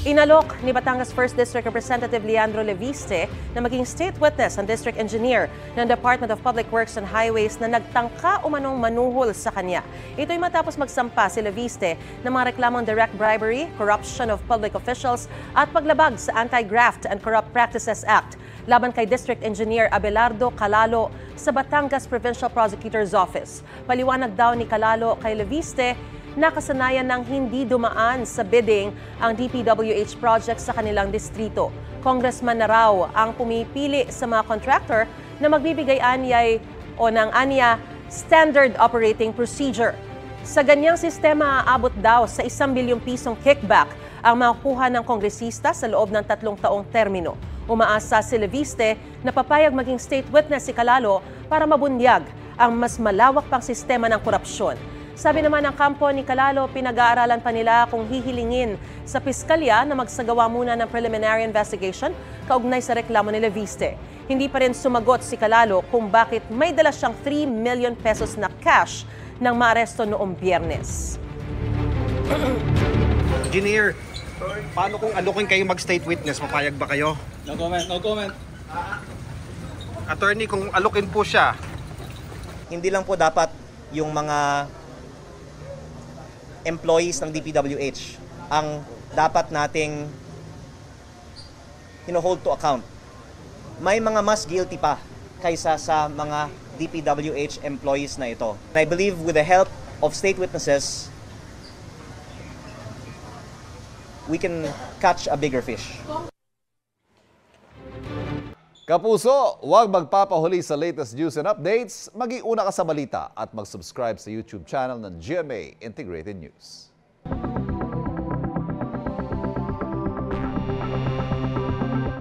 Inalok ni Batangas 1st District Representative Leandro Leviste na maging state witness ang district engineer ng Department of Public Works and Highways na nagtangka umanong manuhol sa kanya. Ito'y matapos magsampa si Leviste ng mga reklamong direct bribery, corruption of public officials at paglabag sa Anti-Graft and Corrupt Practices Act laban kay District Engineer Abelardo Calalo sa Batangas Provincial Prosecutor's Office. Paliwanag daw ni Calalo kay Leviste na kasanayan ng hindi dumaan sa bidding ang DPWH project sa kanilang distrito. Congressman na raw ang pumipili sa mga contractor na magbibigay anyay o ng anya standard operating procedure. Sa ganyang sistema, aabot daw sa 1 bilyong pisong kickback ang makukuha ng kongresista sa loob ng 3 taong termino. Umaasa si Leviste na papayag maging state witness si Calalo para mabunyag ang mas malawak pang sistema ng korupsyon. Sabi naman ng kampo ni Calalo, pinag-aaralan pa nila kung hihilingin sa piskalya na magsagawa muna ng preliminary investigation kaugnay sa reklamo ni Leviste. Hindi pa rin sumagot si Calalo kung bakit may dala siyang 3 million pesos na cash nang maaresto noong Biyernes. Engineer, paano kung alokin kayo mag-state witness? Papayag ba kayo? No comment, no comment. Attorney, kung alokin po siya, hindi lang po dapat yung mga employees ng DPWH ang dapat nating hold to account. May mga mas guilty pa kaysa sa mga DPWH employees na ito. I believe with the help of state witnesses, we can catch a bigger fish. Kapuso, huwag magpapahuli sa latest news and updates. Mag-iuna ka sa balita at mag-subscribe sa YouTube channel ng GMA Integrated News.